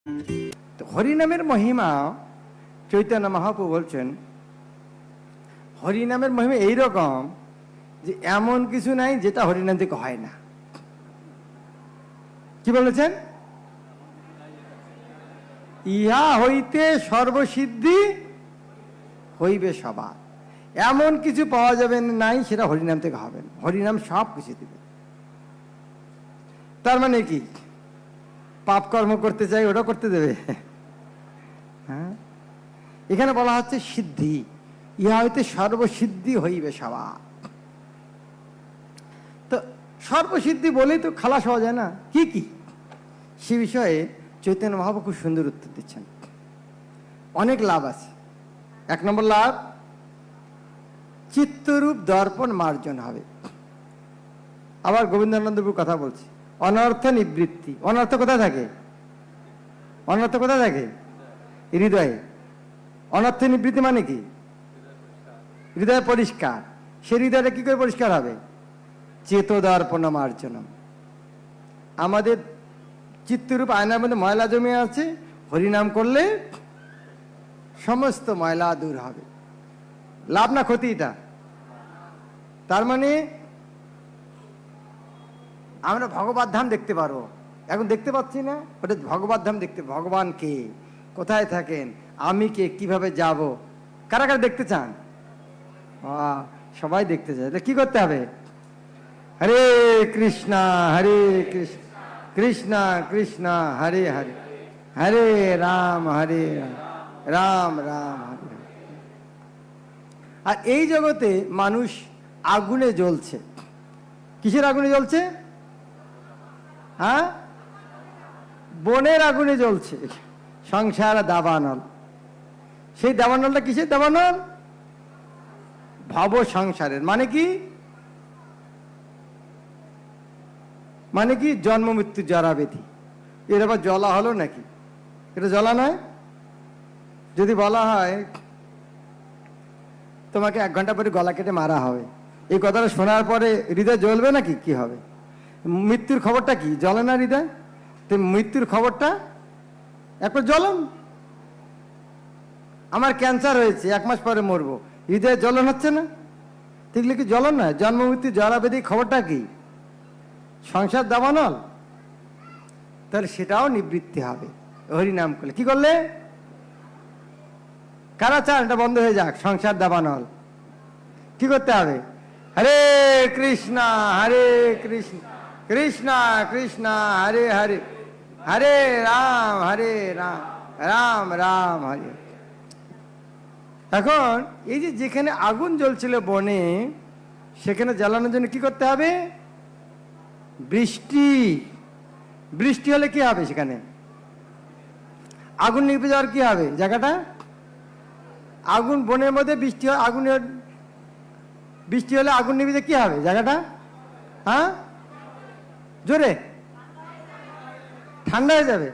তো হরিনামের মহিমা চৈতন্য মহাপ্রভু বলছেন, হরিনামের মহিমা এইরকম যে এমন কিছু নাই যেটা হরিনাম থেকে হয় না। কি বলেছেন? ইহা হইতে সর্বসিদ্ধি হইবে সবার। এমন কিছু পাওয়া যাবে নাই সেটা হরিনাম থেকে হবে না। হরিনাম সব কিছু দিবে। তার মানে কি পাপ কর্ম করতে চাই ওটা করতে দেবে? হ্যাঁ, এখানে বলা হচ্ছে সিদ্ধি, ইহা হইতে সর্বসিদ্ধি হইবে সবার। তো সর্বসিদ্ধি বলেই তো খালাস হওয়া যায় না। কি কি সে বিষয়ে চৈতন্য মহাপ্রভু খুব সুন্দর উত্তর দিচ্ছেন। অনেক লাভ আছে। 1 নম্বর লাভ, চিত্তরূপ দর্পণ মার্জন হবে। আবার গোবিন্দানন্দপুর কথা বলছি, অনর্থ নিবৃত্তি। অনর্থ কোথায় থাকে? অনর্থ কোথায় থাকে? হৃদয়ে। অনর্থ নিবৃত্তি মানে কি? হৃদয় পরিষ্কার। সে হৃদয়টা কি করে পরিষ্কার হবে? চেতদর্পণ মার্জনম। আমাদের চিত্তরূপ আয়নার মধ্যে ময়লা জমে আছে, হরিনাম করলে সমস্ত ময়লা দূর হবে। লাভ না ক্ষতি এটা? তার মানে আমরা ভগবত ধাম দেখতে পারবো। এখন দেখতে পাচ্ছি না, ওটা ভগবত ধাম দেখতে। ভগবান কে, কোথায় থাকেন, আমি কে, কিভাবে যাব, কারা কারা দেখতে চান? সবাই দেখতে চায়। কি করতে হবে? হরে কৃষ্ণ হরে কৃষ্ণ কৃষ্ণ কৃষ্ণ হরে হরে, হরে রাম হরে রাম রাম হরে। আর এই জগতে মানুষ আগুনে জ্বলছে। কিসের আগুনে জ্বলছে? হ্যাঁ, বনের আগুনে জ্বলছে। সংসার দাবানল। সেই দাবানলটা কিসের দাবানল? ভব সংসারের। মানে কি? মানে কি? জন্ম মৃত্যু জরা ব্যাধি। এর আবার জ্বলা হলো নাকি? এটা জ্বলা নয়। যদি বলা হয় তোমাকে 1 ঘন্টা পরে গলা কেটে মারা হবে, এই কথাটা শোনার পরে হৃদয় জ্বলবে নাকি? কি হবে? মৃত্যুর খবরটা কি? জ্বলে না হৃদয়? তো মৃত্যুর খবরটা একবার জ্বলন। আমার ক্যান্সার হয়েছে, 1 মাস পরে মরবো, হৃদয়ে জ্বলন হচ্ছে না? দেখলে কি জ্বলন না? জন্ম মৃত্যু জরা ব্যাধি খবরটা কি? সংসার দাবানল। তাহলে সেটাও নিবৃত্তি হবে হরিনাম করলে। কি করলে? কারা চান এটা বন্ধ হয়ে যাক সংসার দাবানল? কি করতে হবে? হরে কৃষ্ণ হরে কৃষ্ণ কৃষ্ণ কৃষ্ণ হরে হরে, হরে রাম রাম রাম হরে। এখন এই যে যেখানে আগুন জ্বলছিল বনে, সেখানে জ্বালানোর জন্য কি করতে হবে? বৃষ্টি। বৃষ্টি হলে কি হবে? সেখানে আগুন নিভে যাওয়ার কি হবে? জায়গাটা আগুন, বনের মধ্যে বৃষ্টি হয়, আগুন বৃষ্টি হলে আগুন নিভে কি হবে? জায়গাটা হ্যাঁ জোরে ঠান্ডা হয়ে যাবে।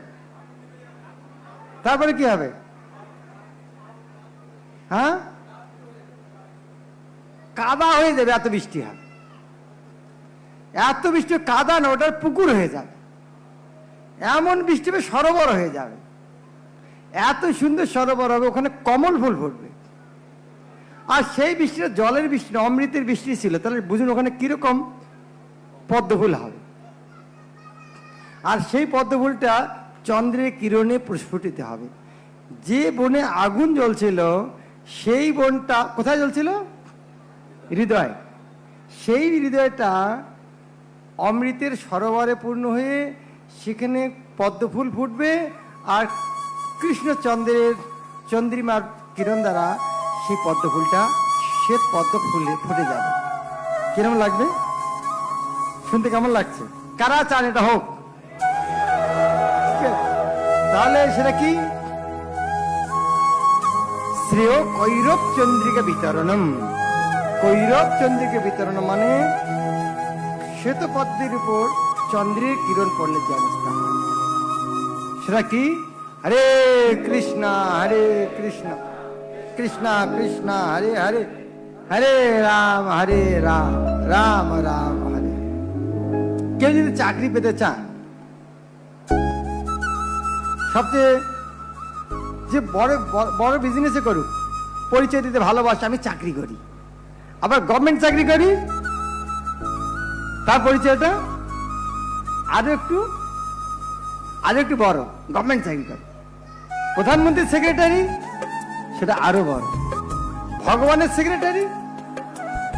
তারপরে কি হবে? হ্যাঁ, কাদা হয়ে যাবে। এত বৃষ্টি হবে, এত বৃষ্টি কাদা না, ওটার পুকুর হয়ে যাবে। এমন বৃষ্টি হবে সরোবর হয়ে যাবে। এত সুন্দর সরোবর হবে, ওখানে কমল ফুল ফুটবে। আর সেই বৃষ্টিটা জলের বৃষ্টি না, অমৃতের বৃষ্টি ছিল। তাহলে বুঝুন ওখানে কিরকম পদ্ম ফুল হবে। আর সেই পদ্ম ফুলটা চন্দ্রের কিরণে প্রস্ফুটিত হবে। যে বনে আগুন জ্বলছিল, সেই বনটা কোথায় জ্বলছিল? হৃদয়। সেই হৃদয়টা অমৃতের সরোবরে পূর্ণ হয়ে সেখানে পদ্ম ফুল ফুটবে। আর কৃষ্ণচন্দ্রের চন্দ্রিমার কিরণ দ্বারা সেই পদ্ম ফুলটা শ্বেত পদ্ম ফুলে ফুটে যাবে। কিরকম লাগবে? শুনতে কেমন লাগছে? কারা চান এটা হোক? তাহলে সেটা কি? শ্রেয় কৈরব চন্দ্রিকা বিতরণম। কৈরব চন্দ্রিকা বিতরণ মানে শ্বেত পদ্মের উপর চন্দ্রের কিরণ পড়লে যে অবস্থা, সেটা কি? হরে কৃষ্ণ কৃষ্ণ কৃষ্ণ হরে হরে, হরে রাম রাম রাম হরে। কেউ যদি চাকরি পেতে চান, সবচেয়ে যে বড় বড় বিজনেসে করুক, পরিচয় দিতে ভালোবাসে আমি চাকরি করি, আবার গভর্নমেন্ট চাকরি করি, তার পরিচয়টা আরো একটু বড়, গভর্নমেন্ট চাকরি করে। প্রধানমন্ত্রীর সেক্রেটারি, সেটা আরো বড়। ভগবানের সেক্রেটারি,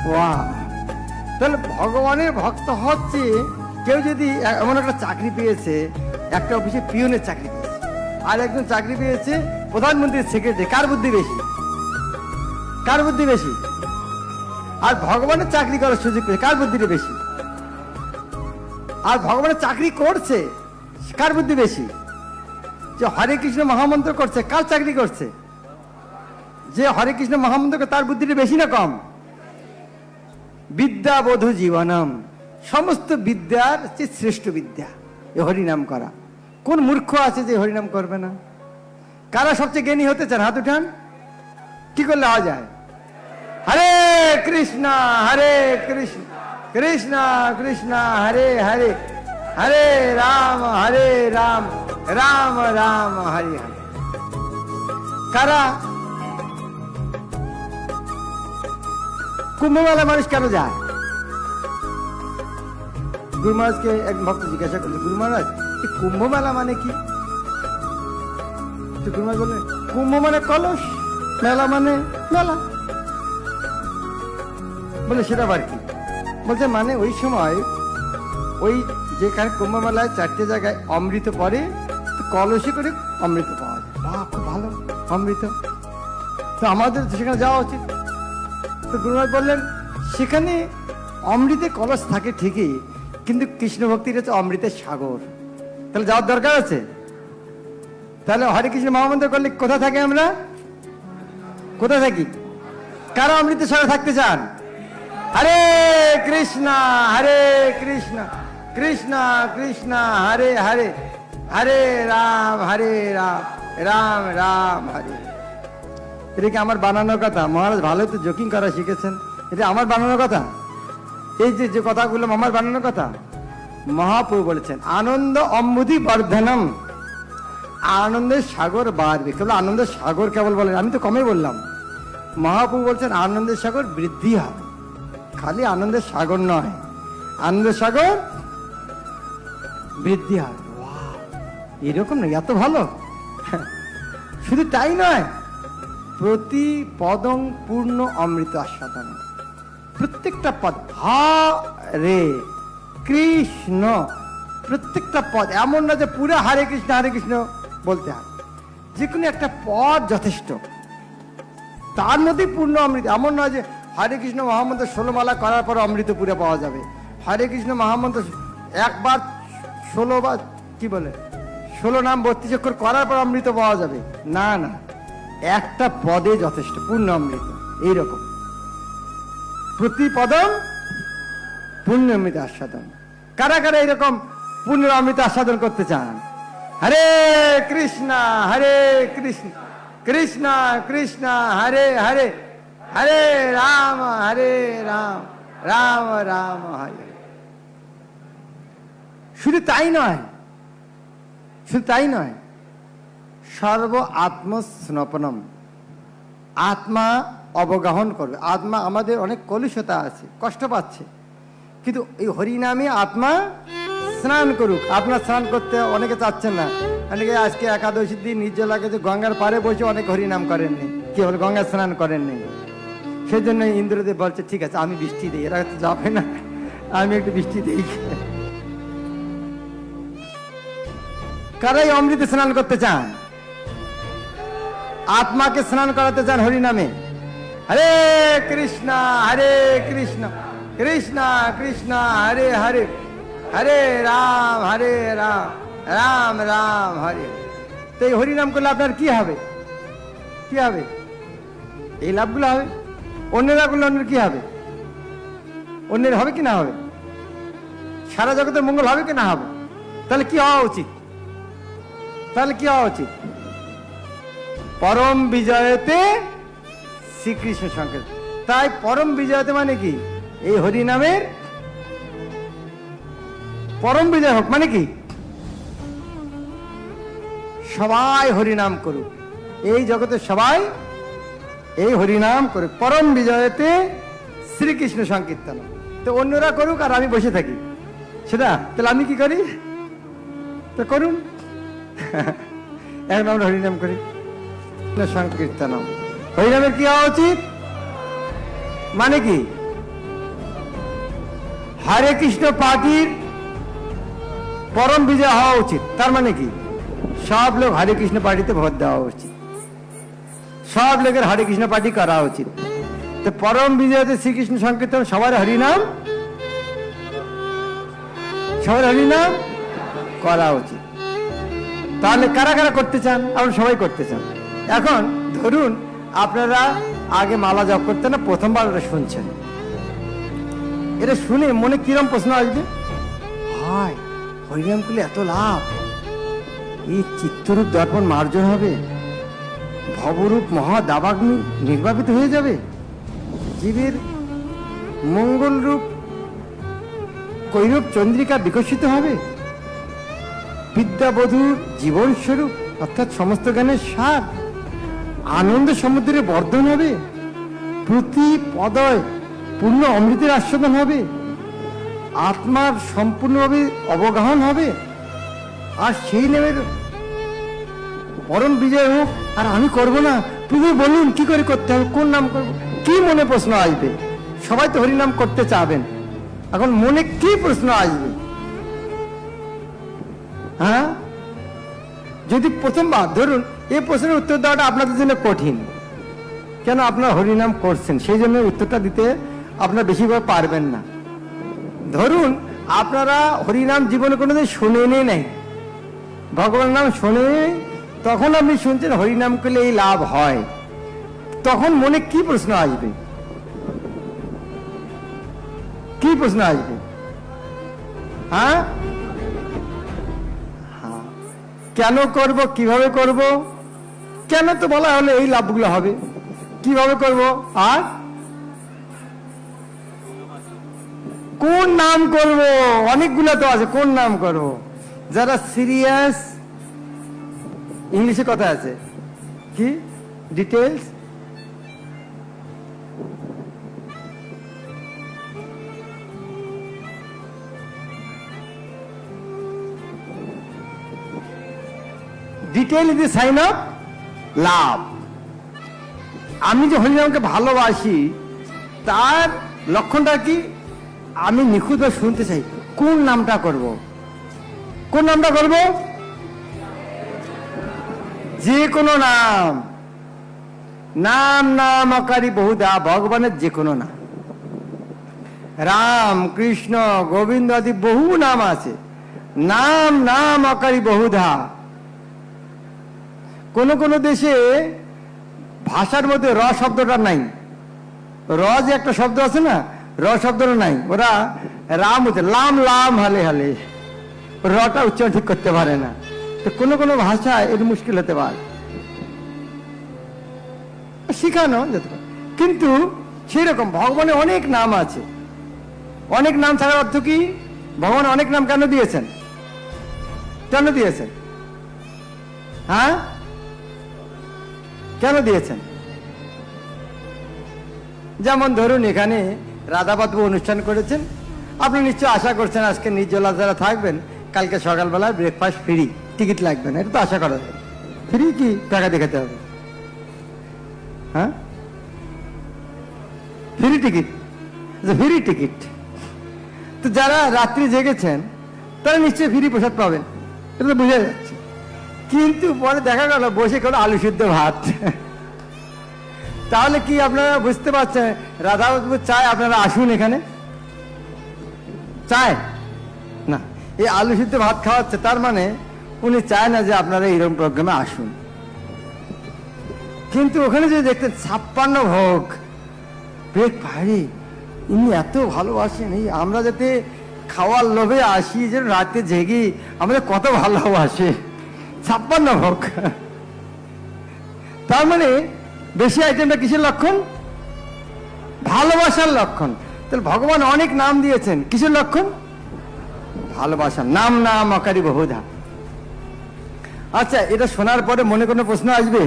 ওয়াও! তাহলে ভগবানের ভক্ত হচ্ছে কেউ যদি এমন একটা চাকরি পেয়েছে, একটা অফিসে পিয়নের চাকরি পেয়েছে, আর একজন চাকরি পেয়েছে প্রধানমন্ত্রীর সেক্রেটারি, কার বুদ্ধি বেশি? কার বুদ্ধি বেশি? আর ভগবানের চাকরি করার সুযোগ পেয়েছে, কার বুদ্ধিটা বেশি? আর ভগবানের চাকরি করছে, কার বুদ্ধি বেশি? যে হরে কৃষ্ণ মহামন্ত্র করছে, কার চাকরি করছে? যে হরে কৃষ্ণ মহামন্ত্র, তার বুদ্ধিটা বেশি না কম? বিদ্যা বোধ জীবনম, সমস্ত বিদ্যার চেয়ে শ্রেষ্ঠ বিদ্যা এ হরিনাম করা। কোন মূর্খ আছে যে হরিনাম করবে না? কারা সবচেয়ে জ্ঞানী হতে চান? হাত উঠান। কি করলে হওয়া যায়? হরে কৃষ্ণ কৃষ্ণ কৃষ্ণ হরে হরে, হরে রাম রাম রাম হরে হরে। কারা কুম্ভমেলা মানুষ কেন যায়? গুরু মহারাজকে এক ভক্ত জিজ্ঞাসা করছে, গুরু মহারাজ কুম্ভ মেলা মানে কি? গুরু মহারাজ বললেন, কুম্ভ মানে কলস, মেলা মানে মেলা। বলে সেটা আবার কি? বলছে মানে ওই সময় ওই যেখানে কুম্ভ মেলায় 4টে জায়গায় অমৃত পড়ে, কলসে করে অমৃত পাওয়া যায়। বাহ, খুব ভালো অমৃত, তো আমাদের সেখানে যাওয়া উচিত। তো গুরু মহারাজ বললেন, সেখানে অমৃতের কলস থাকে ঠিকই, কিন্তু কৃষ্ণ ভক্তির হচ্ছে অমৃতের সাগর, তাহলে যাওয়ার দরকার আছে। তাহলে হরে কৃষ্ণ মহামন্ত্র করলে কোথায় থাকি আমরা? কোথায় থাকি? কারা অমৃতের সাগরে থাকতে চান? হরে কৃষ্ণ কৃষ্ণ কৃষ্ণ হরে হরে, হরে রাম রাম রাম হরে। এটা কি আমার বানানো কথা? মহারাজ ভালো তো জোকিং করা শিখেছেন, এটা আমার বানানো কথা? এই যে কথাগুলো আমার বানানো কথা? মহাপ্রভু বলেছেন আনন্দ অম্বুধি বর্ধনম, আনন্দের সাগর বাড়বে। কেবল আনন্দের সাগর কেবল বলেন, আমি তো কমই বললাম। মহাপ্রভু বলছেন আনন্দের সাগর বৃদ্ধি হবে, খালি আনন্দের সাগর নয়, আনন্দের সাগর বৃদ্ধি হবে। এরকম না, এত ভালো। শুধু তাই নয়, প্রতি পদং পূর্ণ অমৃত আস্বাদন, প্রত্যেকটা পদ হরে কৃষ্ণ, প্রত্যেকটা পদ এমন না যে পুরো হরে কৃষ্ণ বলতে হয়, যে কোনো একটা পদ যথেষ্ট, তার মধ্যে পূর্ণ অমৃত। এমন নয় যে হরে কৃষ্ণ মহামন্ত্র 16 মালা করার পর অমৃত পুরে পাওয়া যাবে, হরে কৃষ্ণ মহামন্ত্র একবার 16 নাম 32 অক্ষর করার পর অমৃত পাওয়া যাবে, না না, একটা পদে যথেষ্ট পূর্ণ অমৃত। এইরকম প্রতি পদম পূর্ণ অমৃত আস্বাদন। কারা কারা এরকম পূর্ণ অমৃত আস্বাদন করতে চান? হরে কৃষ্ণ কৃষ্ণ কৃষ্ণ হরে হরে, হরে রাম রাম রাম হরে। শুধু তাই নয়, সর্ব আত্মস্নপনম, আত্মা অবগাহন করবে। আত্মা আমাদের অনেক কলুষতা আছে, কষ্ট পাচ্ছে, কিন্তু এই হরিনামে আত্মা স্নান করুক। আপনার স্নান করতে অনেকে চাচ্ছেন না, অনেকে আজকে একাদশীর দিন নির্জলাকে যে গঙ্গার পাড়ে বসে অনেক হরিনাম করেননি, কি বলে গঙ্গা স্নান করেননি, সেই জন্য ইন্দ্রদেব বলছে ঠিক আছে আমি বৃষ্টি দিই, এরা তো যাবে না, আমি একটু বৃষ্টি দিই। কারাই অমৃতে স্নান করতে চান? আত্মাকে স্নান করাতে চান হরিনামে। হরে কৃষ্ণ কৃষ্ণ কৃষ্ণ হরে হরে, হরে রাম রাম রাম হরে। তো এই হরিনাম করলে আপনার কি হবে? এই লাভগুলো হবে। অন্যেরা করলে অন্যের কি হবে? অন্যের হবে কি না হবে? সারা জগতের মঙ্গল হবে কি না হবে? তাহলে কি হওয়া উচিত? পরম বিজয়তে শ্রীকৃষ্ণ সংকেত। তাই পরম বিজয়তে মানে কি? এই হরিনামের পরম বিজয় হোক মানে কি? সবাই হরিনাম করুক, এই জগতে সবাই এই হরিনাম করুক, পরম বিজয়তে শ্রীকৃষ্ণ সংকীর্তন। তো অন্যরা করুক আর আমি বসে থাকি, সেটা তাহলে আমি কি করি? তো করুন, এখন আমরা হরিনাম করি, সংকীর্তন। হরিনামের কি হওয়া উচিত? মানে কি? হরে কৃষ্ণ পার্টির পরম বিজয় হওয়া উচিত। তার মানে কি? সব লোক হরে কৃষ্ণ পার্টিতে ভোট দেওয়া উচিত, সব লোকের হরে কৃষ্ণ পার্টি করা উচিত। তো পরম বিজয়তে শ্রীকৃষ্ণ সংকীর্তন, সবার হরিনাম, সবার হরিনাম করা উচিত। তাহলে কারা কারা করতে চান? আমরা সবাই করতে চান। এখন ধরুন আপনারা আগে মালা জপ করতেন না, প্রথমবার ওটা শুনছেন, এটা শুনে মনে কিরম প্রশ্ন আসবে? হয় হরিনাম করলে এত লাভ, এই চিত্তরূপ দর্পণ মার্জন হবে, ভবরূপ মহা দাবাগ্নি নির্বাপিত হয়ে যাবে, জীবের মঙ্গল রূপ কৈরব চন্দ্রিকা বিকশিত হবে, বিদ্যাবধূর জীবন স্বরূপ অর্থাৎ সমস্ত জ্ঞানের সার আনন্দ সমুদ্রে বর্ধন হবে, প্রতি পদয় পূর্ণ অমৃতের আস্বাদন হবে, আত্মার সম্পূর্ণভাবে অবগাহন হবে, আর সেই নামের পরম বিজয় হোক। আর আমি করব না, প্রভু বলুন কি করে করতে হবে, কোন নাম করব? কি মনে প্রশ্ন আসবে? সবাই তো হরিনাম করতে চাবেন, এখন মনে কি প্রশ্ন আসবে? হ্যাঁ, যদি প্রথমবার ধরুন এই প্রশ্নের উত্তর দেওয়াটা আপনাদের জন্য কঠিন, কেন? আপনারা হরিনাম করছেন, সেই জন্য উত্তরটা দিতে আপনারা বেশিরভাগ পারবেন না। ধরুন আপনারা হরিনাম জীবনে কোনোদিন শুনেনই নাই, ভগবানের নাম শুনে, তখন আপনি শুনছেন হরিনাম করলে এই লাভ হয়, তখন মনে কি প্রশ্ন আসবে? কি প্রশ্ন আসবে? হ্যাঁ, কেন করব, কিভাবে করব? কেন তো বলা হলে এই লাভগুলো হবে, কিভাবে করব, আর কোন নাম করব? অনেকগুলো তো আছে, কোন নাম করব? যারা সিরিয়াস, ইংলিশে কথা আছে কি, details, detail is the sign of love. আমি যে হরিনামকে ভালোবাসি তার লক্ষণটা কি? আমি নিখুঁতভাবে শুনতে চাই, কোন নামটা করব, কোন নামটা করব? যে কোনো নাম, নাম নাম আকারী বহুধা, ভগবানের যে কোনো নাম, রাম কৃষ্ণ গোবিন্দ আদি বহু নাম আছে, নাম নাম আকারী বহুধা। কোন কোন দেশে ভাষার মধ্যে র শব্দটা নাই, র যে একটা শব্দ আছে না, র শব্দটা নাই, ওরা রাম হচ্ছে লাম লাম হালে হালে, রটা উচ্চারণ ঠিক করতে পারে না। তো কোনো কোনো ভাষায় এর মুশকিল হতে পারে, শিখানো যেতে পারে। কিন্তু সেই রকম ভগবানের অনেক নাম আছে। অনেক নাম থাকার অর্থ কি? ভগবান অনেক নাম কেন দিয়েছেন? কেন দিয়েছেন? হ্যাঁ, কেন দিয়েছেন? যেমন ধরুন এখানে রাধাবাবু অনুষ্ঠান করেছেন, আপনি নিশ্চয় আশা করছেন আজকে নির্জলা যারা থাকবেন কালকে সকালবেলা ব্রেকফাস্ট ফ্রি, টিকিট লাগবে না, এটা তো আশা করা যায়। ফ্রি কি টাকা দেখাতে হবে? হ্যাঁ, ফ্রি টিকিট, ফ্রি টিকিট। তো যারা রাত্রি জেগেছেন তারা নিশ্চয়ই ফ্রি প্রসাদ পাবেন, এটা তো বোঝা যাচ্ছে। কিন্তু পরে দেখা গেল বসে কোনো আলু সিদ্ধ ভাত। তাহলে কি আপনারা বুঝতে পারছেন রাধাবাবু চায় আপনারা আসুন এখানে? চায় না, এই আলু সিদ্ধ ভাত খাওয়াচ্ছে, তার মানে উনি চায় না যে আপনারা এইরকম প্রোগ্রামে আসুন। কিন্তু ওখানে যদি দেখতেন 56 ভোগ পেট ভারী, ইনি এত ভালোবাসেন, এই আমরা যাতে খাওয়ার লোভে আসি, যেন রাতে জেগে আমাদের কত ভালোবাসে, 56 ভোগ। তার মানে বেশি আইটেমটা কিসের লক্ষণ? ভালোবাসার লক্ষণ। তাহলে ভগবান অনেক নাম দিয়েছেন, কিসের লক্ষণ? ভালোবাসা। নাম নাম আকারী বহুধা। আচ্ছা, এটা শোনার পরে মনে কোনো প্রশ্ন আসবে?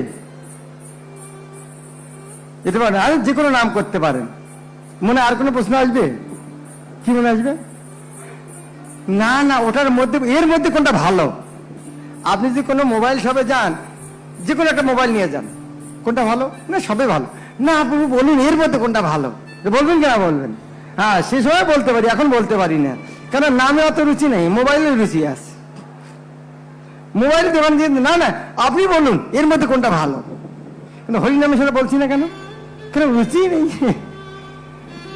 যেতে পারেন, আর যে কোনো নাম করতে পারেন। মনে আর কোনো প্রশ্ন আসবে? কি মনে আসবে? না না, ওটার মধ্যে, এর মধ্যে কোনটা ভালো? আপনি যদি কোনো মোবাইল শপে যান, যে কোনো একটা মোবাইল নিয়ে যান, কোনটা ভালো? না সবে ভালো। না আপনি বলুন এর মধ্যে কোনটা ভালো, বলবেন কিনা বলবেন? হ্যাঁ, সে সময় বলতে পারি, এখন বলতে পারি না, কারণ নামে অত রুচি নেই, মোবাইলের রুচি আছে। মোবাইলে দোকান দিয়ে না না, আপনি বলুন এর মধ্যে কোনটা ভালো। কিন্তু হরিনামের সাথে বলছি না কেন? কেন? রুচি নেই।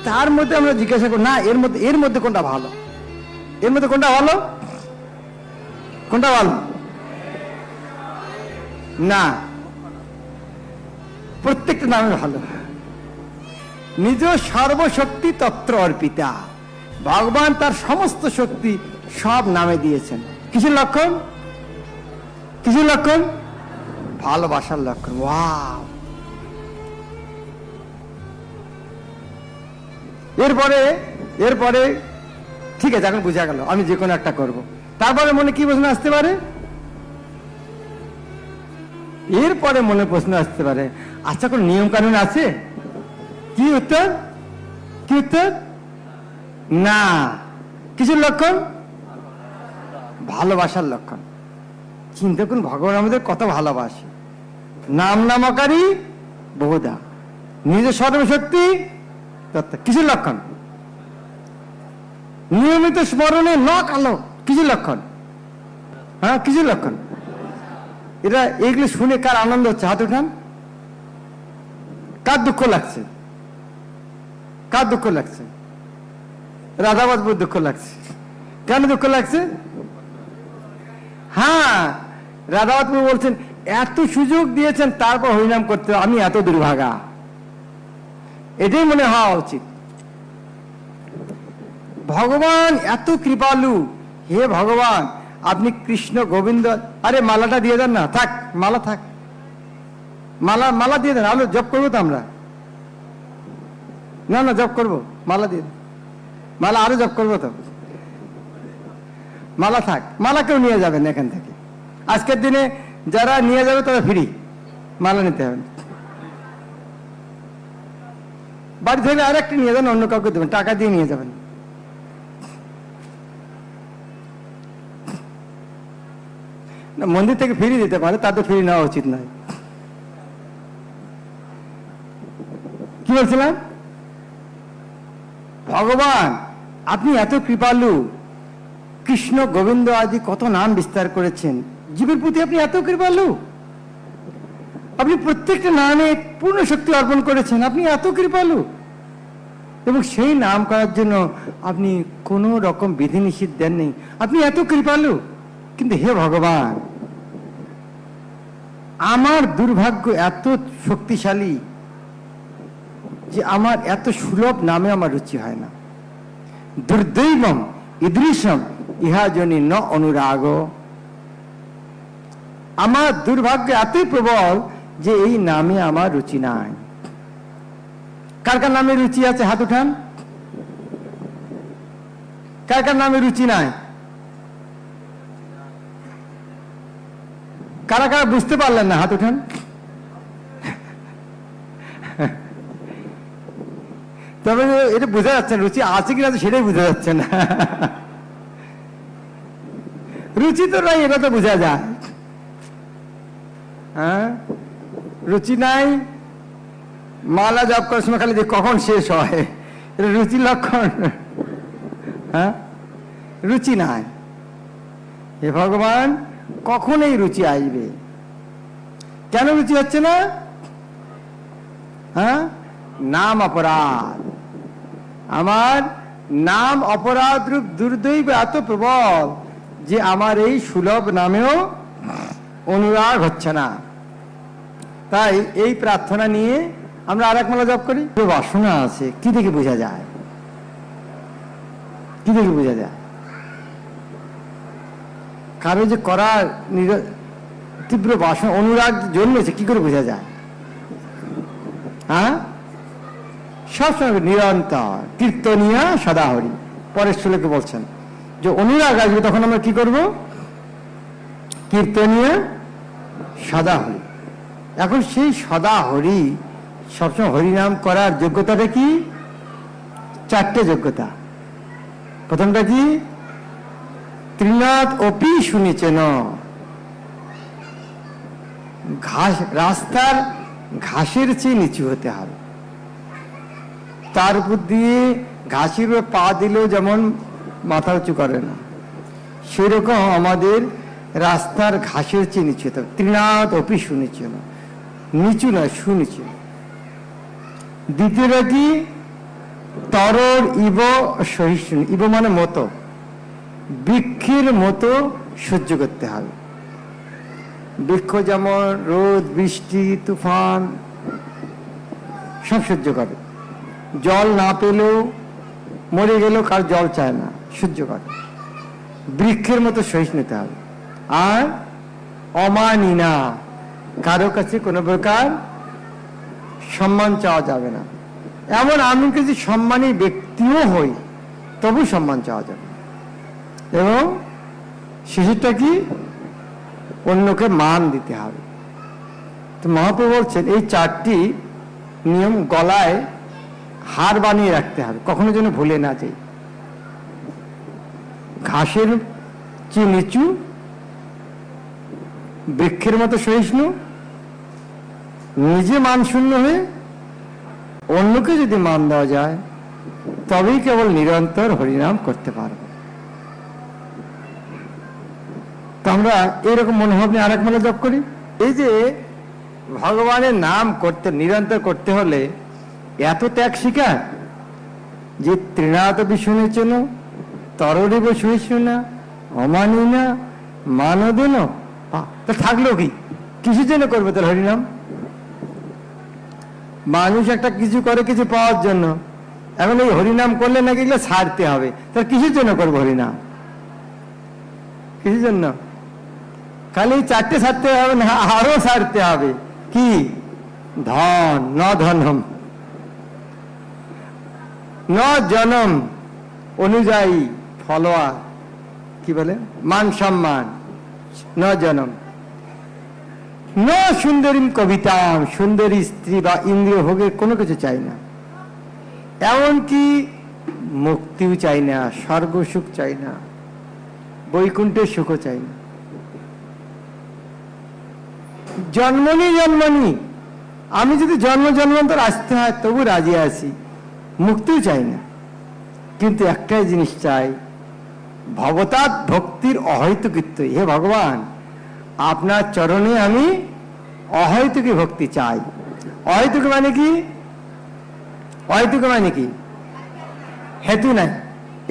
তার মধ্যে আমরা জিজ্ঞাসা করি, না এর মধ্যে কোনটা ভালো? এর মধ্যে কোনটা ভালো? কোনটা ভালো? না, প্রত্যেকটা নামে ভালো। নিজ সর্বশক্তি তত্র অর্পিতা, ভগবান তার সমস্ত শক্তি সব নামে দিয়েছেন। কিসের লক্ষণ? কিসের লক্ষণ? ভালোবাসার লক্ষণ। ওয়াও! এরপরে ঠিক আছে, এখন বুঝা গেল, আমি যে কোনো একটা করব। তারপরে মনে কি প্রশ্ন আসতে পারে? এরপরে মনে প্রশ্ন আসতে পারে, আচ্ছা কোন নিয়ম কানুন আছে? কি উত্তর? কি উত্তর? না। কিসের লক্ষণ? ভালোবাসার লক্ষণ। চিন্তা করুন, ভগবান আমাদের কত ভালোবাসে। নাম নামকারী বহুদা, নিজ সর্বশক্তি তত্ত্ব। কিসের লক্ষণ? নিয়মিত স্মরণে ন কালো। কিসের লক্ষণ? হ্যাঁ, কিসের লক্ষণ? এটা এইগুলো শুনে কার আনন্দ হচ্ছে? হাত উঠান। কার দুঃখ লাগছে? কার দুঃখ লাগছে? রাধাবাদপুর দুঃখ লাগছে। কেন দুঃখ লাগছে? হ্যাঁ, রাধাবাদপুর বলছেন এত সুযোগ দিয়েছেন, তারপর হরিনাম করতে আমি এত দুর্ভাগা। এটাই মনে হওয়া উচিত। ভগবান এত কৃপালু। হে ভগবান, আপনি কৃষ্ণ গোবিন্দ, আরে মালাটা দিয়ে দেন না। থাক, মালা থাক, মালা দিয়ে দেন। আলো জপ করবো তো আমরা। না জপ করবো, মালা দিয়ে দেন। মালা আরো জপ করবো তো। মালা থাক, মালা কেউ নিয়ে যাবেন এখান থেকে। আজকের দিনে যারা নিয়ে যাবে তারা ফ্রি, মালা নিতে হবে। বাড়ি থেকে আর একটা নিয়ে যান, অন্য কাউকে দেবেন, টাকা দিয়ে নিয়ে যাবেন। না, মন্দির থেকে ফ্রি দিতে পারে, তাদের ফ্রি নেওয়া উচিত নয়। কি বলছিলাম? ভগবান আপনি এত কৃপালু, কৃষ্ণ গোবিন্দ আদি কত নাম বিস্তার করেছেন, জীবের প্রতি আপনি এত কৃপালু। আপনি প্রত্যেকটা নামে পূর্ণ শক্তি অর্পণ করেছেন, আপনি এত কৃপালু। এবং সেই নাম করার জন্য আপনি কোনো রকম বিধিনিষেধ দেন নেই, আপনি এত কৃপালু। কিন্তু হে ভগবান, আমার দুর্ভাগ্য এত শক্তিশালী যে আমার এত সুলভ নামে আমার রুচি হয় না। দুর্দৈবম ঈদৃশম ইহা জনি ন অনুরাগ। আমার দুর্ভাগ্য এতই প্রবল যে এই নামে আমার রুচি নাই। কার কার নামে রুচি আছে? হাত উঠান। কার কার নামে রুচি নাই? কারা কারা বুঝতে পারলেন না? হাত উঠান। তবে এটা বোঝা যাচ্ছে না রুচি আছে কিনা, সেটাই বোঝা যাচ্ছে না। রুচি তো নাই, এটা তো বোঝা যায়। হ্যাঁ, রুচি নাই। মালা জপ করার সময় খালি যে কখন শেষ হয়, এটা রুচি লক্ষণ? হ্যাঁ, রুচি নাই। হে ভগবান, কখন এই রুচি আসবে? কেন রুচি হচ্ছে না? হ্যাঁ, নাম অপরাধ। আমার নাম অপরাধ রূপ দুর্দৈব এত প্রবল যে আমার এই সুলভ নামেও অনুরাগ হচ্ছে না। তাই এই প্রার্থনা নিয়ে আমরা আর এক মালা জপ করি। বাসনা আছে, কি দেখে বোঝা যায়? কি দেখে বোঝা যায়? কারো যে করার তীব্র বাসনা, অনুরাগ জন্মেছে, কি করে বোঝা যায়? হ্যাঁ, সবসময় নিরন্তর কীর্তনিয়া সদাহরি। পরের শ্লোকে বলছেন যে অনুরাগ আসবে তখন আমরা কি করব? কীর্তনিয়া সদা হরি। এখন সেই সদা হরি সবসময় হরিনাম করার যোগ্যতাটা কি? চারটে যোগ্যতা। প্রথমটা কি? তৃণাৎ অপি শুনেছেন, ঘাস, রাস্তার ঘাসের চেয়ে নিচু হতে হবে। তার উপর দিয়ে ঘাসের পা দিলেও যেমন মাথা উঁচু করে না, সেরকম আমাদের রাস্তার ঘাসের চেয়ে নিচু হতে হবে। তৃণাৎ অপি শুনেছেন, নিচু নয়, সুনিচু। দ্বিতীয়টা কি? তরর ইব সহিষ্ণু, ইব মানে মতো, বৃক্ষের মতো সহ্য করতে হবে। বৃক্ষ যেমন রোদ, বৃষ্টি, তুফান সব সহ্য করে, জল না পেলেও, মরে গেলেও কার জল চায় না, সহ্য করে। বৃক্ষের মতো সহিষ্ণু হতে হবে। আর অমানিনা, কারো কাছে কোনো প্রকার সম্মান চাওয়া যাবে না। এমন আমি যদি সম্মানী ব্যক্তিও হই তবু সম্মান চাওয়া যাবে। এবং শেষেরটা কি? অন্যকে মান দিতে হবে। তো মহাপ্রভু বলছেন এই চারটি নিয়ম গলায় হার বানিয়ে রাখতে হবে, কখনো যেন ভুলে না যাই। ঘাসের চেয়ে নিচু, বৃক্ষের মতো সহিষ্ণু, নিজে মান শূন্য হয়ে অন্যকে যদি মান দেওয়া যায় তবেই কেবল নিরন্তর হরিনাম করতে পারব। তো আমরা এইরকম মনোভাব নিয়ে আরেক মেলা জপ করি। এই যে ভগবানের নাম করতে, নিরন্তর করতে হলে এত ত্যাগ শিকার, যে তৃণাত শুনেছেন, তররিব সহিষ্ণু না, অমানি না, মানদেন, তা থাকলো কি? কিসের জন্য করবে তার হরিনাম? মানুষ একটা কিছু করে কিছু পাওয়ার জন্য, এখন এই হরিনাম করলে নাকি এগুলো ছাড়তে হবে। তার কিসের জন্য করবো হরিনাম? কিসের জন্য? খালি চারটে ছাড়তে হবে না, আরো ছাড়তে হবে। কি? ধন, ন ধনম, ন জনম, অনুযায়ী, ফলোয়ার, কি বলে, মান সম্মান, ন জনম, ন সুন্দরী কবিতাম, সুন্দরী স্ত্রী বা ইন্দ্রিয় ভোগের কোনো কিছু চাই না। এমনকি মুক্তিও চাই না, স্বর্গ সুখ চাই না, বৈকুণ্ঠের সুখও চাই না। জন্মনি জন্মনি, আমি যদি জন্ম জন্মান্তর আসতে হয় তবু রাজি আছি, মুক্তিও চাই না। কিন্তু একটাই জিনিস চাই, ভবতাৎ ভক্তির অহৈতুকিত্ব। হে ভগবান, আপনার চরণে আমি অহৈতুকী ভক্তি চাই। অহৈতুক মানে কি? অহৈতুক মানে কি? হেতু নাই।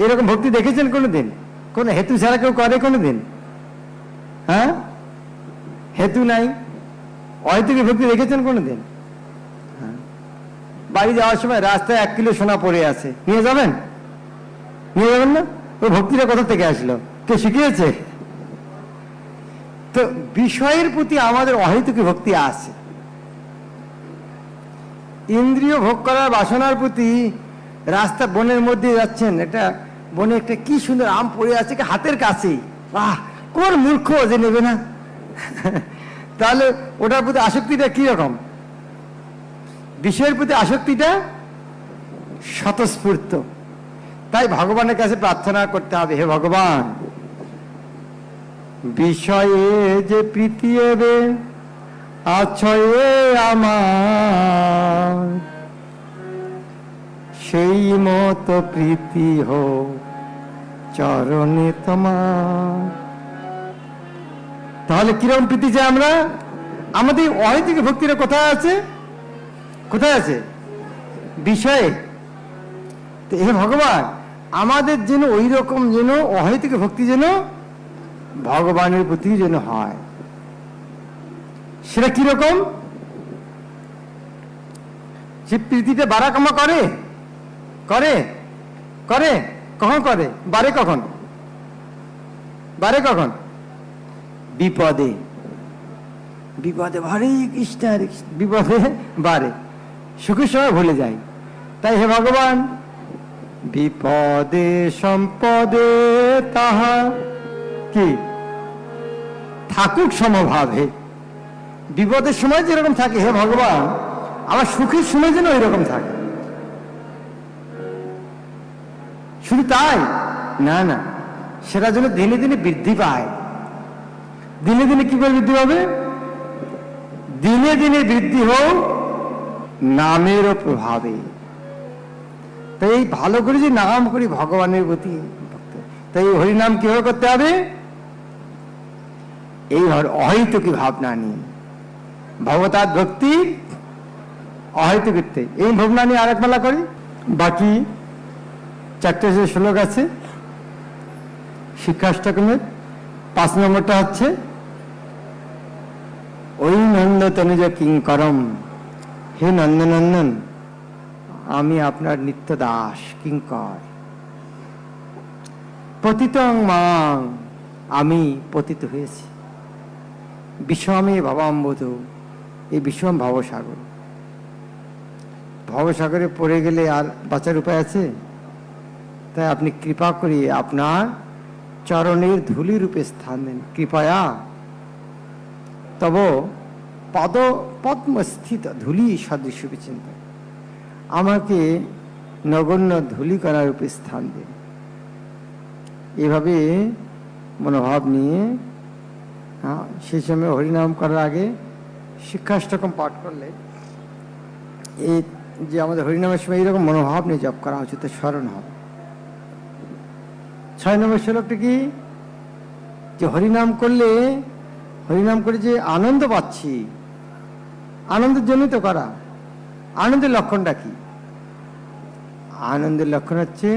এরকম ভক্তি দেখেছেন কোনোদিন? কোন হেতু ছাড়া কেউ করে কোনোদিন? হ্যাঁ, হেতু নাই। অহৈতুকী ভক্তি দেখেছেন কোনোদিন? হ্যাঁ, বাড়ি যাওয়ার সময় রাস্তায় 1 কিলো সোনা পড়ে আছে, নিয়ে যাবেন? নিয়ে যাবেন না? ওই ভক্তিটা কোথা থেকে আসলো? কে শিখিয়েছে? তো বিষয়ের প্রতি আমাদের অহেতুকী ভক্তি আছে। ইন্দ্রিয় ভোগ করার বাসনার প্রতি, রাস্তা বনের মধ্যে যাচ্ছেন, এটা বনে একটা কি সুন্দর আম পড়ে আছে হাতের কাছেই, বাহ, কোন মূর্খ যে নেবে না? তাহলে ওটার প্রতি আসক্তিটা কি রকম? বিষয়ের প্রতি আসক্তিটা স্বতঃস্ফূর্ত। তাই ভগবানের কাছে প্রার্থনা করতে হবে, হে ভগবান, বিষয়ে যে প্রীতি এবে আছয়ে আমার, সেই মতো প্রীতি হোক চরণে তোমার। তাহলে কিরকম প্রীতি চাই আমরা? আমাদের অহেতুক ভক্তিটা কোথায় আছে? কোথায় আছে? বিষয়ে। তো হে ভগবান, আমাদের যেন ওই রকম যেন অহেতুক ভক্তি যেন ভগবানের প্রতি যেন হয়। সেটা কিরকম? সে প্রীতিটা বাড়া কমা করে করে করে কখন করে? বাড়ে কখন? বাড়ে কখন? বিপদে। বিপদে হরে কৃষ্ণ হরে কৃষ্ণ, বিপদে বাড়ে, সুখের সময় ভুলে যায়। তাই হে ভগবান, বিপদে সম্পদে তাহা কি থাকুক সমভাবে, বিপদের সময় যেরকম থাকে, হে ভগবান আমার সুখের সময় যেন ওই রকম থাকে। শুধু তাই না, না, সেটা যেন দিনে দিনে বৃদ্ধি পায়। দিনে দিনে কি করে বৃদ্ধি পাবে? দিনে দিনে বৃদ্ধি হোক নামেরও প্রভাবে। তাই ভালো করে যে নাম করি ভগবানের প্রতি, তাই হরিনাম কিভাবে করতে হবে? এই অহৈতুকী ভাবনা নিয়ে, ভগবতার ভক্তি অহৈতুকীতে এই ভাবনা নিয়ে আরেক মালা করি। বাকি 4টে শ্লোক আছে শিক্ষাষ্টকমের। 5 নম্বরটা হচ্ছে ওই নন্দ তনুজ কিঙ্করম, হে নন্দনন্দন আমি আপনার নিত্য দাস কিঙ্কর। পতিতং মাং, আমি পতিত হয়েছি। বিষমে ভবাম্বুধু, এই বিষম ভবসাগর, ভবসাগরে পড়ে গেলে আর বাঁচার উপায় আছে? তাই আপনি কৃপা করে আপনার চরণের ধুলি রূপে স্থান দেন। কৃপয়া তব পদ পদ্মস্থিত ধুলি সদৃশ বিচিন্ত, আমাকে নগণ্য ধুলি করা রূপে স্থান দেন। এভাবে মনোভাব নিয়ে সেই সময় হরিনাম করার আগে শিক্ষাষ্টকম পাঠ করলে, এই যে আমাদের হরিনামের সময় এইরকম মনোভাব নিয়ে জপ করা উচিত, স্মরণ হবে। 6 নম্বর শ্লোকটা কি? যে হরিনাম করলে, হরিনাম করে যে আনন্দ পাচ্ছি, আনন্দের জন্যই তো করা। আনন্দের লক্ষণটা কি? আনন্দের লক্ষণ হচ্ছে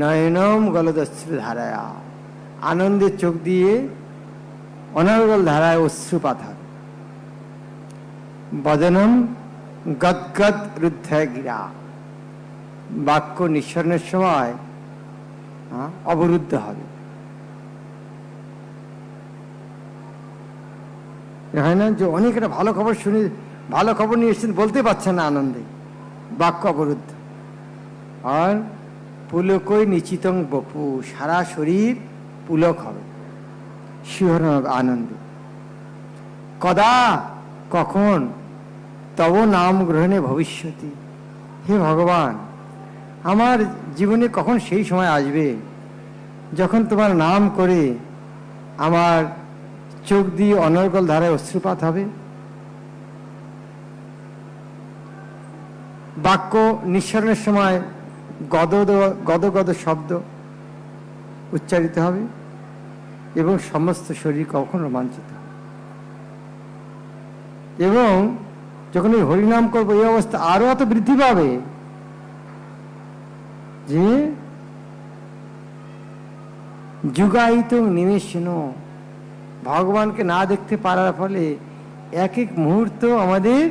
নয়নম গলদশ্রু ধারায়া, আনন্দের চোখ দিয়ে অনর্গল ধারায় অশ্রুপাত হয়। বদনম গদগদ রুদ্ধায় গিরা, বাক্য নিঃসরণের সময় অবরুদ্ধ হবে। হয় না যে অনেক একটা ভালো খবর শুনে, ভালো খবর নিয়ে এসেছেন, বলতে পারছেন না আনন্দে, বাক্য অবরুদ্ধ। আর পুলকই নিচিতং বপু, সারা শরীর পুলক হবে, শিহরণ হবে আনন্দে। কদা, কখন? তব নাম গ্রহণে ভবিষ্যতি, হে ভগবান আমার জীবনে কখন সেই সময় আসবে যখন তোমার নাম করে আমার চোখ দিয়ে অনর্গল ধারায় অশ্রুপাত হবে। বাক্য নিঃসরণের সময় গদ গদ শব্দ উচ্চারিত হবে এবং সমস্ত শরীর কখন রোমাঞ্চিত হবে। এবং যখন এই হরিনাম করবো এই অবস্থা আরো এত বৃদ্ধি পাবে যে যুগায়িত নিমেষণ, ভগবানকে না দেখতে পারার ফলে এক এক মুহূর্ত আমাদের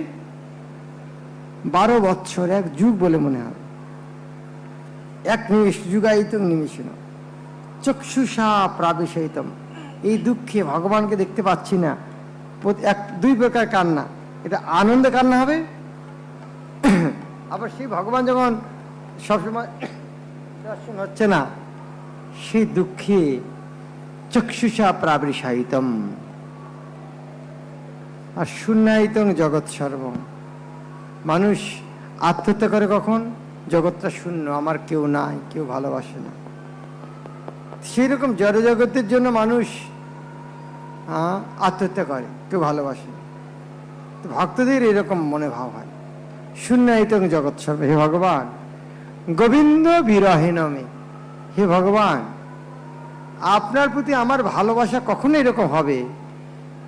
12 বৎসর, 1 যুগ বলে মনে হয়। এক নিমেষ, যুগায়িত নিমেষণ চক্ষুষা প্রাবিশয়িতম, এই দুঃখে ভগবানকে দেখতে পাচ্ছি না, 2 প্রকার কান্না। এটা আনন্দে কান্না হবে, আবার সেই ভগবান যখন সবসময় দর্শন হচ্ছে না, সেই দুঃখে চক্ষুষা প্রাবিশয়িতম। আর শূন্যায়িতং জগৎ সর্বম, মানুষ আত্মহত্যা করে কখন? জগৎটা শূন্য, আমার কেউ নাই, কেউ ভালোবাসে না। সেই রকম জড় জগতের জন্য মানুষ আত্মহত্যা করে, কেউ ভালোবাসে না। তো ভক্তদের এরকম মনে ভাব হয়, শূন্যায়িতং জগৎ সর্ব। হে ভগবান গোবিন্দ বিরহেনমে, হে ভগবান আপনার প্রতি আমার ভালোবাসা কখনো এরকম হবে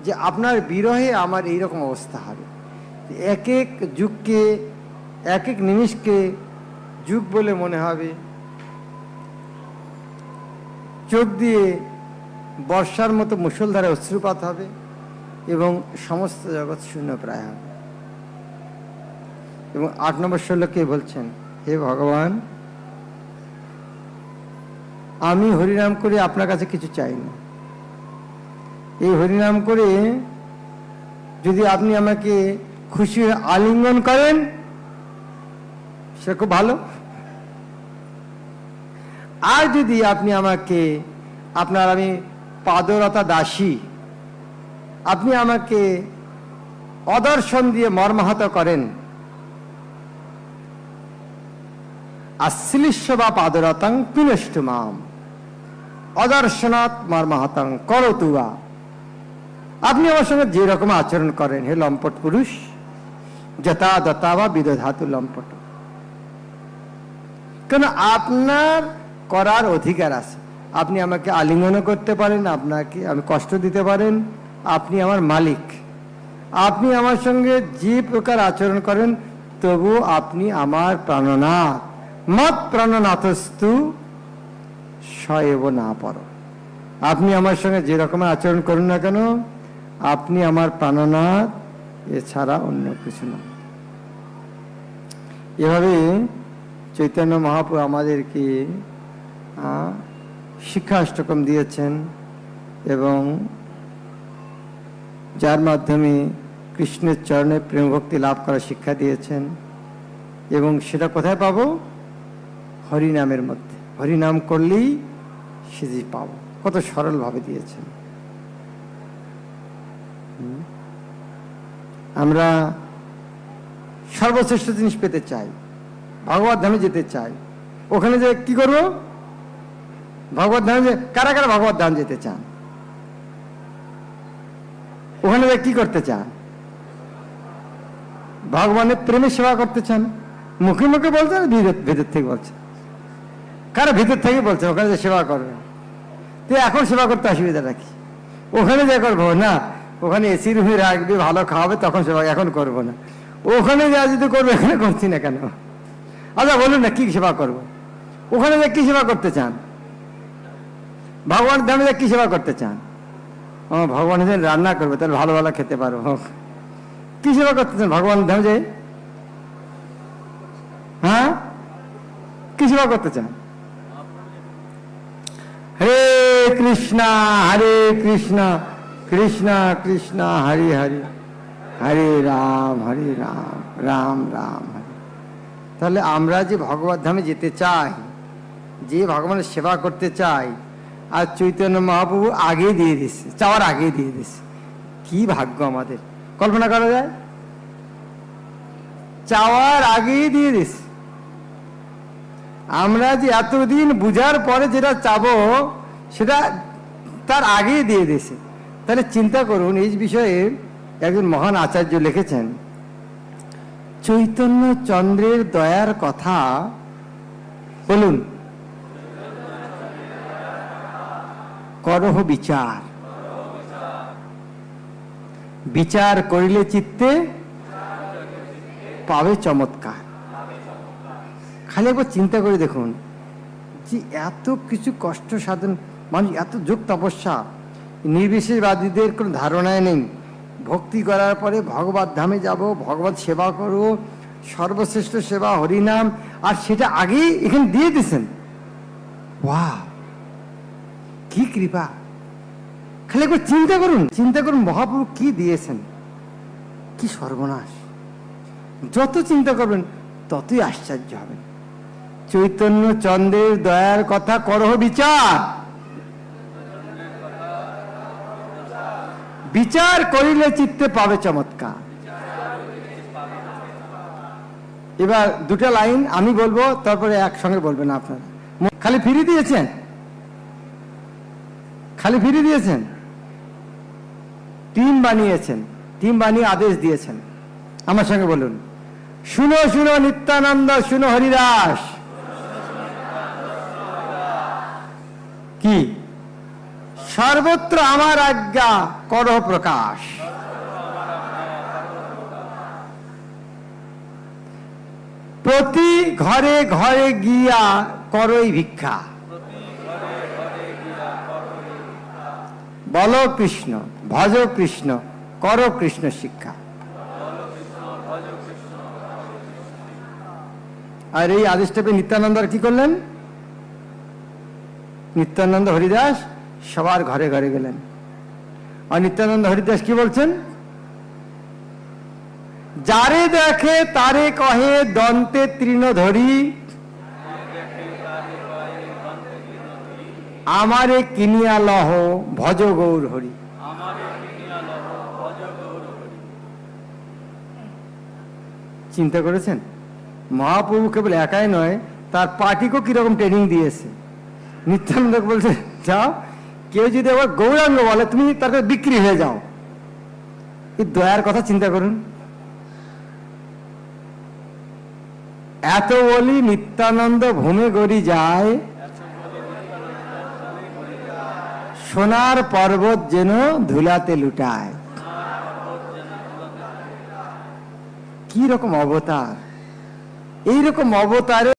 যে আপনার বিরহে আমার এইরকম অবস্থা হবে। এক এক যুগকে, এক এক নিমিষকে যুগ বলে মনে হবে, চোখ দিয়ে বর্ষার মতো মুষলধারে অশ্রুপাত হবে এবং সমস্ত জগৎ শূন্য প্রায় হবে। এবং 8 নম্বর শ্লোকে বলছেন, হে ভগবান আমি হরিনাম করে আপনার কাছে কিছু চাই না। এই হরিনাম করে যদি আপনি আমাকে খুশি হয়ে আলিঙ্গন করেন সে খুব ভালো, আর যদি আপনি আমাকে, আপনার আমি পাদরতা দাসী, আপনি আমাকে অদর্শন দিয়ে মর্মাহত করেন। আশ্লিষ্য বা পাদরতাং পিনষ্টু মাম অদর্শনাৎ মর্মাহতং করতু বা। আপনি আমার সঙ্গে যে রকম আচরণ করেন হে লম্পট পুরুষ, যথা দতা বা বিদধাতু লম্পট, কেন আপনার করার অধিকার আছে। আপনি আমাকে আলিঙ্গনও করতে পারেন, আপনাকে আমি কষ্ট দিতে পারেন, আপনি আমার মালিক। আপনি আমার সঙ্গে যে প্রকার আচরণ করেন তবু আপনি আমার প্রাণনাথ। মত প্রাণনাথস্তু সয়েব না পর। আপনি আমার সঙ্গে যে রকমের আচরণ করুন না কেন, আপনি আমার প্রাণনাথ, এছাড়া অন্য কিছু না। এভাবে চৈতন্য মহাপ্রভু আমাদেরকে শিক্ষাষ্টকম দিয়েছেন, এবং যার মাধ্যমে কৃষ্ণের চরণে প্রেম ভক্তি লাভ করার শিক্ষা দিয়েছেন। এবং সেটা কোথায় পাবো? হরিনামের মধ্যে। হরিনাম করলেই সেটি পাবো। কত সরলভাবে দিয়েছেন। আমরা সর্বশ্রেষ্ঠ জিনিস পেতে চাই, ভগবত ধামে যেতে চাই। ওখানে যে কি করবো? ভগবত ধামে যে কারা কারা ভগবত ধাম যেতে চান? ওখানে যে কি করতে চান? ভগবানের প্রেমে সেবা করতে চান। মুখে মুখে বলছেন, ভেতর থেকে বলছেন। কারা ভিতর থেকে বলছে ওখানে যে সেবা করবে? তো এখন সেবা করতে অসুবিধাটা কি? ওখানে যে করবো না, ওখানে এসি রুমে রাখবে, ভালো খাওয়াবে, তখন সেবা। এখন করবো না। ওখানে যা যদি করবো, এখানে করছি না কেন? আচ্ছা বলুন না, কি সেবা করবো? ওখানে যে কি সেবা করতে চান? ভগবান ধামে যে কি সেবা করতে চান? ও ভগবান রান্না করবে, তাহলে ভালো ভালো খেতে পারবো। কি সেবা করতে চান ভগবান ধামে যে? হ্যাঁ, কি সেবা করতে চান? হরে কৃষ্ণ হরে কৃষ্ণ কৃষ্ণ কৃষ্ণ হরে হরে, হরে রাম রাম রাম হরে। তাহলে আমরা যে ভগবত ধামে যেতে চাই, যে ভগবানের সেবা করতে চাই, আর চৈতন্য মহাপ্রভু আগেই দিয়ে দিচ্ছে, চাওয়ার আগেই দিয়ে দিচ্ছে। কি ভাগ্য আমাদের! কল্পনা করা যায়? চাওয়ার আগেই দিয়ে দিচ্ছে। আমরা যে এতদিন বুঝার পরে যেটা চাবো, সেটা তার আগেই দিয়ে দিয়েছে। তাহলে চিন্তা করুন, এই বিষয়ে একজন মহান আচার্য লিখেছেন, চৈতন্য চন্দ্রের দয়ার কথা বলুন, করহ বিচার, বিচার করিলে চিত্তে পাবে চমৎকার। খালি একবার চিন্তা করে দেখুন যে এত কিছু কষ্ট সাধন, মানুষ এত যোগ তপস্যা, নির্বিশেষবাদীদের কোনো ধারণায় নেই। ভক্তি করার পরে ভগবত ধামে যাব, ভগবত সেবা করব, সর্বশ্রেষ্ঠ সেবা হরিনাম, আর সেটা আগেই এখানে দিয়ে দিয়েছেন। বাহ, কি কৃপা! খালি একবার চিন্তা করুন মহাপ্রভু কি দিয়েছেন, কি সর্বনাশ! যত চিন্তা করবেন ততই আশ্চর্য হবেন। চৈতন্য চন্দ্রের দয়ার কথা করহ বিচার, বিচার করিলে চিত্তে পাবে চমৎকার। এবার দুটো লাইন আমি বলবো, তারপরে একসঙ্গে বলবেন আপনারা। খালি ফিরিয়ে দিয়েছেন, খালি ফিরিয়ে দিয়েছেন, টিম বানিয়েছেন, টিম বানিয়ে আদেশ দিয়েছেন। আমার সঙ্গে বলুন, শুনো শুনো নিত্যানন্দ, শুনো হরিদাস। কি? সর্বত্র আমার আজ্ঞা করহ প্রকাশ, প্রতি ঘরে ঘরে গিয়া করই ভিক্ষা। বলো কৃষ্ণ, ভজ কৃষ্ণ, করো কৃষ্ণ শিক্ষা। আর এই আদেশটা পেয়ে নিত্যানন্দ কি করলেন? নিত্যানন্দ হরিদাস সবার ঘরে ঘরে গেলেন। আর নিত্যানন্দ হরিদাস কি বলছেন? যারে দেখে তারে কহে দন্তে তৃণ ধরি, আমারে কিনিয়া লহ ভজ গৌর হরি। চিন্তা করেছেন? মহাপ্রভু কেবল একাই নয়, তার পার্টিকেও কিরকম ট্রেনিং দিয়েছে। নিত্যানন্দকে বলছে, যাও, কেউ যদি আবার গৌরাঙ্গ বলে তুমি তার কাছে বিক্রি হয়ে যাও। এই দয়ার কথা চিন্তা করুন। এত বলি নিত্যানন্দ ভূমে গড়ি যায়, সোনার পর্বত যেন ধুলাতে লুটায়। কি রকম অবতার! এইরকম অবতারে